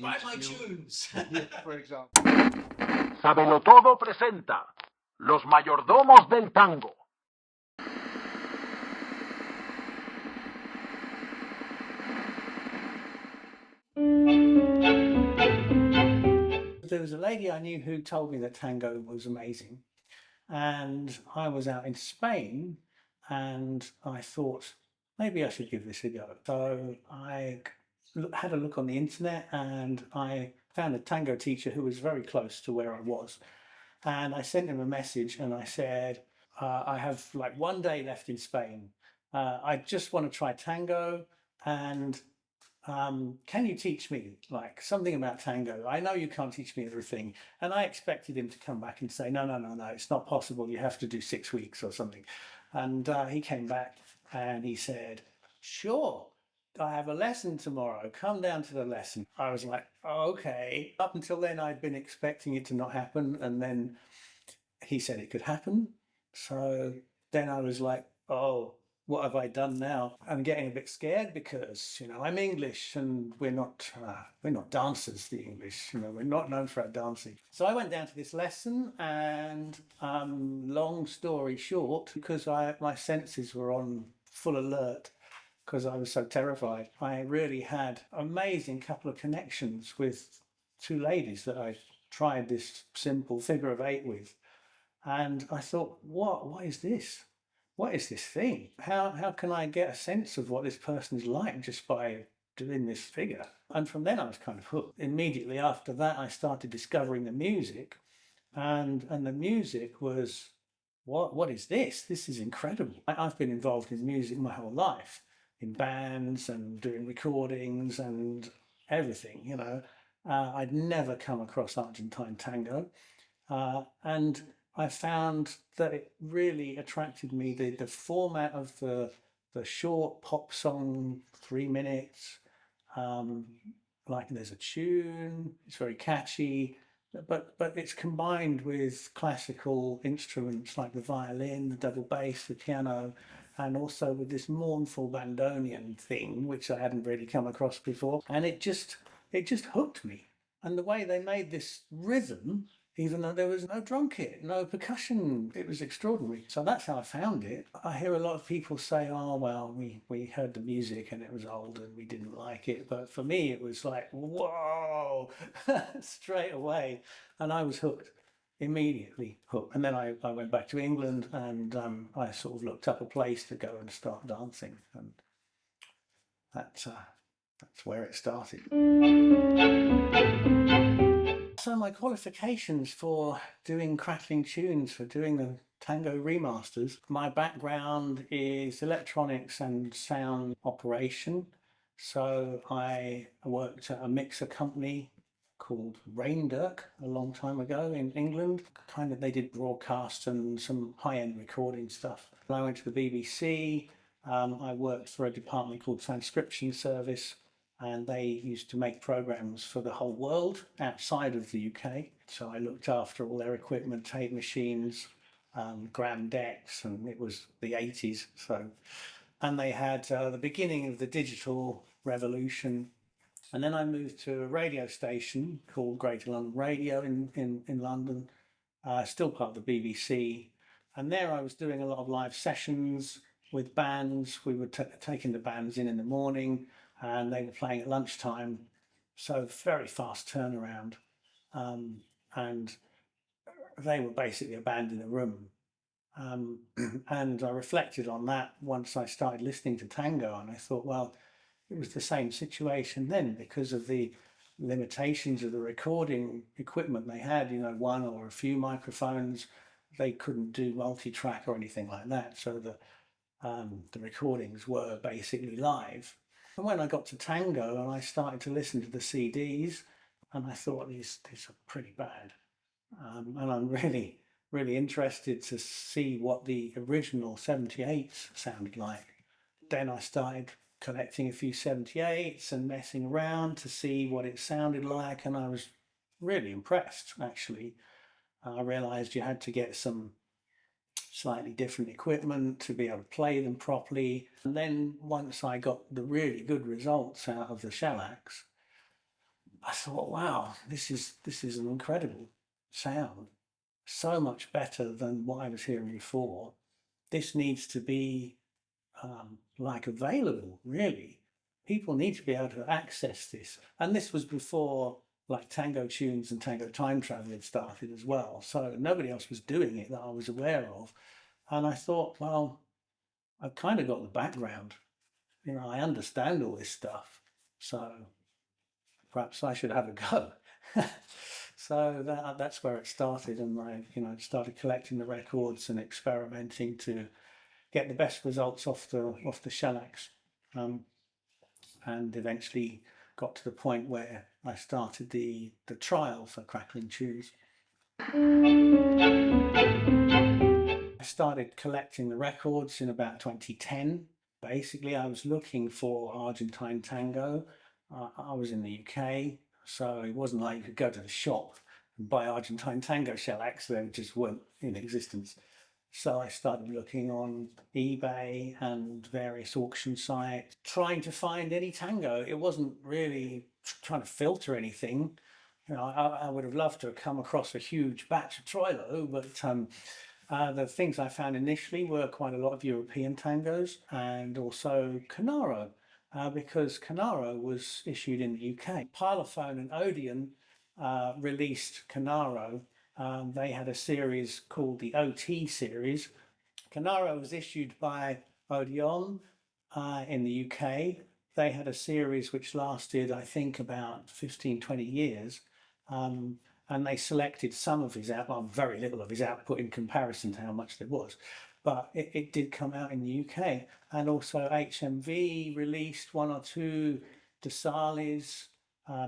Crackling Tunes. For example. Sabelo Todo presenta Los Mayordomos del Tango. There was a lady I knew who told me that tango was amazing, and I was out in Spain and I thought maybe I should give this a go. So I had a look on the internet and I found a tango teacher who was very close to where I was, and I sent him a message and I said, I have like 1 day left in Spain. I just want to try tango, and can you teach me like something about tango? I know you can't teach me everything. And I expected him to come back and say, no, it's not possible. You have to do 6 weeks or something. And he came back and he said, sure, I have a lesson tomorrow. Come down to the lesson. I was like, oh, okay. Up until then, I'd been expecting it to not happen. And then he said it could happen. So then I was like, oh, what have I done now? I'm getting a bit scared because, I'm English and we're not dancers, the English, we're not known for our dancing. So I went down to this lesson and long story short, because my senses were on full alert because I was so terrified, I really had an amazing couple of connections with two ladies that I tried this simple figure of eight with. And I thought, what is this? What is this thing? How can I get a sense of what this person is like just by doing this figure? And from then I was kind of hooked. Immediately after that, I started discovering the music, and the music was, what is this? This is incredible. I've been involved in music my whole life, in bands and doing recordings and everything, I'd never come across Argentine tango. And I found that it really attracted me, the format of the short pop song, 3 minutes, like there's a tune, it's very catchy, but it's combined with classical instruments like the violin, the double bass, the piano, and also with this mournful bandoneon thing, which I hadn't really come across before. And it just hooked me. And the way they made this rhythm, even though there was no drum kit, no percussion, it was extraordinary. So that's how I found it. I hear a lot of people say, oh, well, we heard the music and it was old and we didn't like it. But for me, it was like, whoa, straight away. And I was hooked, immediately hooked. And then I went back to England and I sort of looked up a place to go and start dancing. And that's where it started. So my qualifications for doing Crackling Tunes, for doing the tango remasters, my background is electronics and sound operation. So I worked at a mixer company called Raindirk a long time ago in England. They did broadcast and some high-end recording stuff. I went to the BBC. I worked for a department called Transcription Service, and they used to make programs for the whole world outside of the UK. So I looked after all their equipment, tape machines, gram decks, and it was the 80s. And they had the beginning of the digital revolution. And then I moved to a radio station called Greater London Radio in London, still part of the BBC. And there I was doing a lot of live sessions with bands. We were taking the bands in the morning, and they were playing at lunchtime, so very fast turnaround. And they were basically a band in a room. And I reflected on that once I started listening to tango, and I thought, well, it was the same situation then because of the limitations of the recording equipment they had, one or a few microphones. They couldn't do multi-track or anything like that, so the recordings were basically live. And when I got to tango and I started to listen to the CDs, and I thought these are pretty bad. And I'm really, really interested to see what the original 78s sounded like. Then I started collecting a few 78s and messing around to see what it sounded like, and I was really impressed, actually. I realized you had to get some slightly different equipment to be able to play them properly. And then once I got the really good results out of the shellacs, I thought, wow, this is an incredible sound, so much better than what I was hearing before. This needs to be like available, really. People need to be able to access this. And this was before like Tango Tunes and Tango Time Travel had started as well. So nobody else was doing it that I was aware of. And I thought, well, I've kind of got the background. You know, I understand all this stuff. So perhaps I should have a go. So that's where it started, and I, started collecting the records and experimenting to get the best results off the shellacs, um, and eventually got to the point where I started the trial for Crackling Tunes. I started collecting the records in about 2010. Basically, I was looking for Argentine tango. I was in the UK, so it wasn't like you could go to the shop and buy Argentine tango shellacs. They just weren't in existence. So I started looking on eBay and various auction sites, trying to find any tango. It wasn't really trying to filter anything. You know, I would have loved to have come across a huge batch of Troilo, but the things I found initially were quite a lot of European tangos and also Canaro, because Canaro was issued in the UK. Parlophone and Odeon released Canaro. They had a series called the OT series. Canaro was issued by Odeon in the UK. They had a series which lasted, I think, about 15, 20 years. And they selected some of his output, well, very little of his output in comparison to how much there was. But it did come out in the UK. And also HMV released one or two Desalis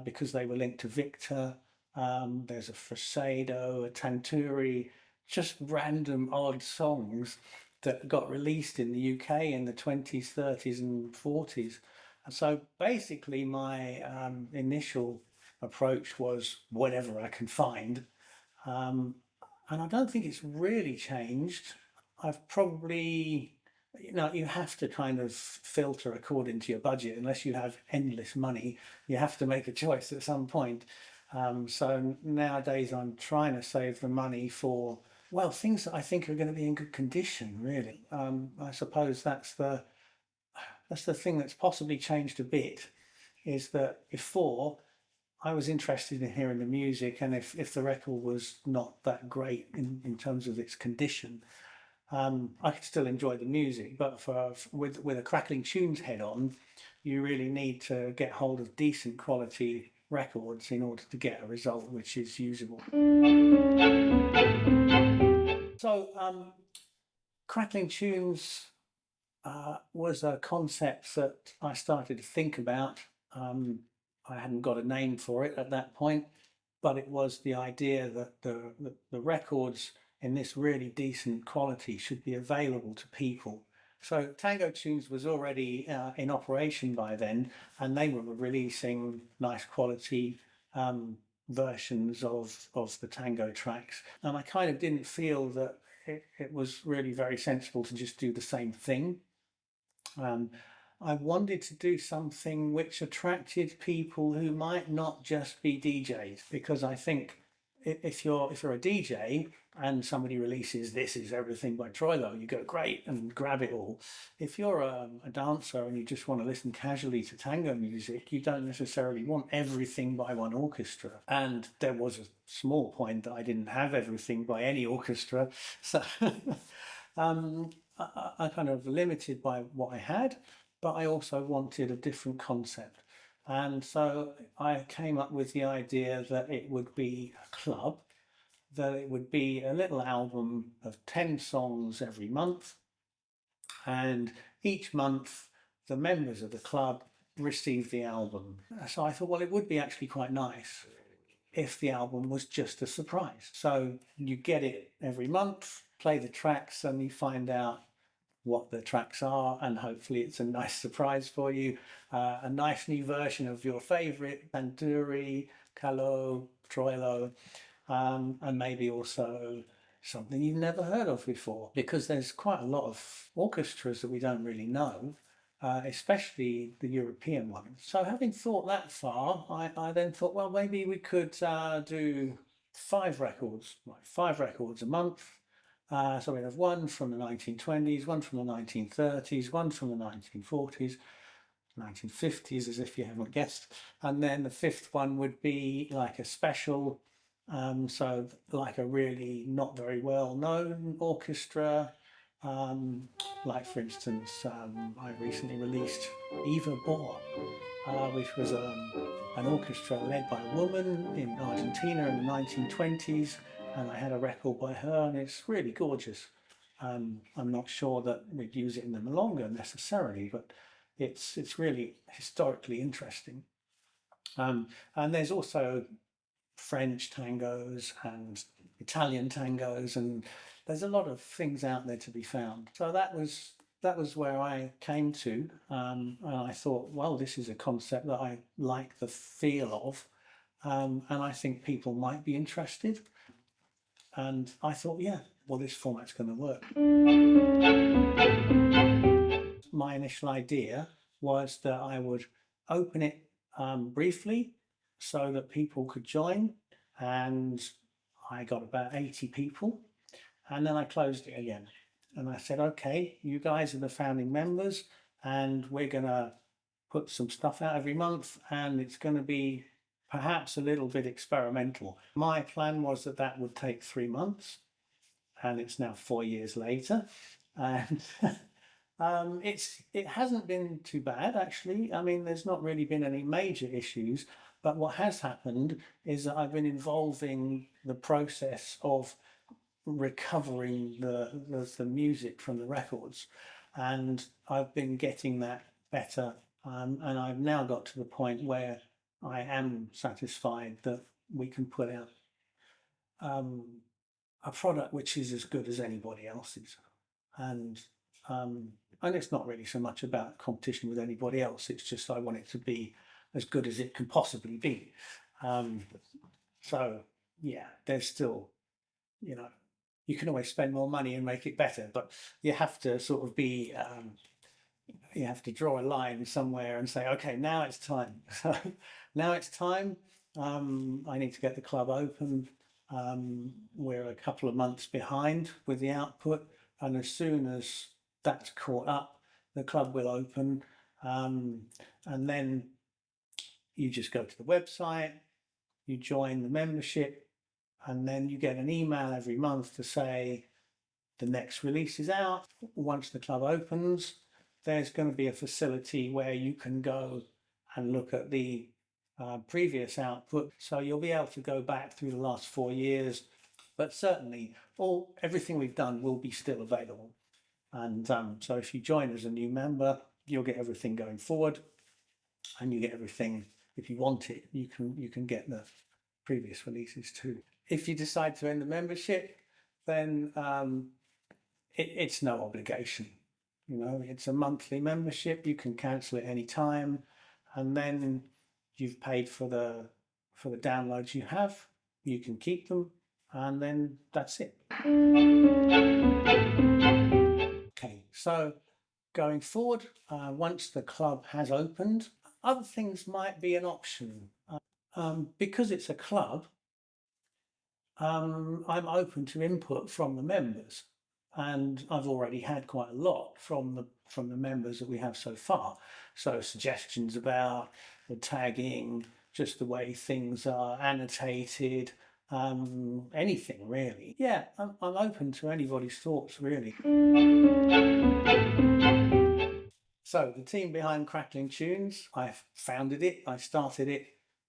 because they were linked to Victor. There's a Fresedo, a Tanturi, just random odd songs that got released in the UK in the 20s, 30s, and 40s. And so basically, my initial approach was whatever I can find. Um, and I don't think it's really changed. I've probably, you have to kind of filter according to your budget. Unless you have endless money, you have to make a choice at some point. So nowadays I'm trying to save the money for, well, things that I think are going to be in good condition, really. I suppose that's the thing that's possibly changed a bit, is that before I was interested in hearing the music, and if the record was not that great in terms of its condition, I could still enjoy the music. But with a Crackling Tunes head on, you really need to get hold of decent quality records in order to get a result which is usable. So Crackling Tunes was a concept that I started to think about. I hadn't got a name for it at that point, but it was the idea that the records in this really decent quality should be available to people. So Tango Tunes was already in operation by then, and they were releasing nice quality versions of the tango tracks. And I kind of didn't feel that it was really very sensible to just do the same thing. I wanted to do something which attracted people who might not just be DJs, because I think if you're a DJ and somebody releases "This Is Everything" by Troilo, you go great and grab it all. If you're a dancer and you just want to listen casually to tango music, you don't necessarily want everything by one orchestra. And there was a small point that I didn't have everything by any orchestra, so I kind of limited by what I had, but I also wanted a different concept. And so I came up with the idea that it would be a club, that it would be a little album of 10 songs every month. And each month, the members of the club receive the album. So I thought, well, it would be actually quite nice if the album was just a surprise. So you get it every month, play the tracks, and you find out what the tracks are, and hopefully it's a nice surprise for you. A nice new version of your favorite, Tanturi, Calo, Troilo, and maybe also something you've never heard of before, because there's quite a lot of orchestras that we don't really know. especially the European ones. So having thought that far, I then thought, well, maybe we could do 5 records, like 5 records a month. So we have one from the 1920s, one from the 1930s, one from the 1940s, 1950s, as if you haven't guessed. And then the fifth one would be like a special, so like a really not very well known orchestra. Like for instance, I recently released Eva Bohr, which was an orchestra led by a woman in Argentina in the 1920s, and I had a record by her, and it's really gorgeous. I'm not sure that we'd use it in the milonga necessarily, but it's really historically interesting. And there's also French tangos and Italian tangos, and there's a lot of things out there to be found. So that was where I came to, and I thought, well, this is a concept that I like the feel of, and I think people might be interested. And I thought, yeah, well, this format's going to work. My initial idea was that I would open it briefly so that people could join, and I got about 80 people, and then I closed it again. And I said, okay, you guys are the founding members, and we're going to put some stuff out every month, and it's going to be perhaps a little bit experimental. My plan was that that would take 3 months, and it's now 4 years later, and it hasn't been too bad actually. I mean, there's not really been any major issues, but what has happened is that I've been involving the process of recovering the music from the records, and I've been getting that better, and I've now got to the point where I am satisfied that we can put out a product which is as good as anybody else's, and and it's not really so much about competition with anybody else. It's just I want it to be as good as it can possibly be. So yeah, there's still, you know, you can always spend more money and make it better, but you have to sort of be, you have to draw a line somewhere and say, okay, now it's time. So now it's time. I need to get the club open. We're a couple of months behind with the output, and as soon as that's caught up, the club will open. And then you just go to the website, you join the membership, and then you get an email every month to say the next release is out. Once the club opens, there's going to be a facility where you can go and look at the previous output. So you'll be able to go back through the last 4 years, but certainly everything we've done will be still available. And so if you join as a new member, you'll get everything going forward, and you get everything. If you want it, you can get the previous releases too. If you decide to end the membership, then it's no obligation. You know, it's a monthly membership. You can cancel it any time, and then you've paid for the downloads you have. You can keep them, and then that's it. Okay, so going forward, once the club has opened, other things might be an option. Because it's a club, I'm open to input from the members, and I've already had quite a lot from the members that we have so far. So suggestions about the tagging, just the way things are annotated, anything really. Yeah, I'm open to anybody's thoughts really. So the team behind Crackling Tunes, I founded it, I started it.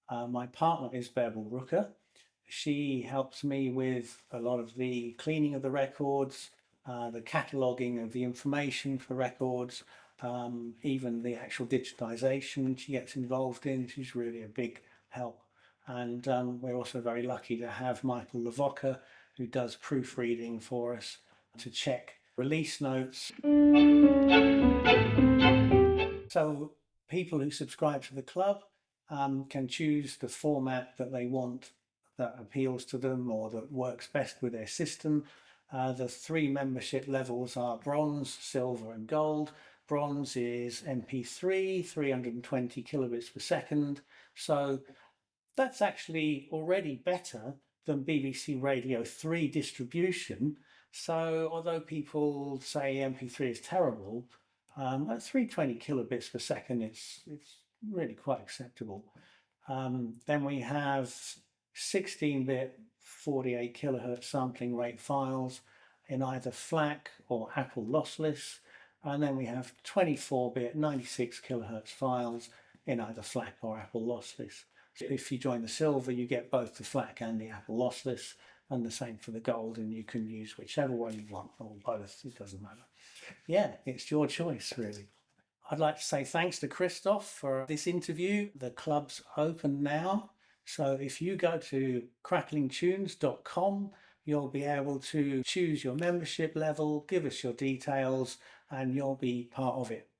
My partner is Bärbel Rucker. She helps me with a lot of the cleaning of the records, the cataloguing of the information for records, even the actual digitization she gets involved in. She's really a big help. And we're also very lucky to have Michael Lavoca, who does proofreading for us to check release notes. So people who subscribe to the club can choose the format that they want, that appeals to them or that works best with their system. The 3 membership levels are bronze, silver and gold. bronze is MP3, 320 kilobits per second. So that's actually already better than BBC Radio 3 distribution. So although people say MP3 is terrible, at 320 kilobits per second, it's really quite acceptable. Then we have 16-bit 48 kilohertz sampling rate files in either FLAC or Apple lossless. And then we have 24-bit 96 kilohertz files in either FLAC or Apple lossless. So if you join the silver, you get both the FLAC and the Apple lossless, and the same for the gold, and you can use whichever one you want, or both, it doesn't matter. Yeah, it's your choice, really. I'd like to say thanks to Christoph for this interview. The club's open now, so if you go to cracklingtunes.com, you'll be able to choose your membership level, give us your details, and you'll be part of it.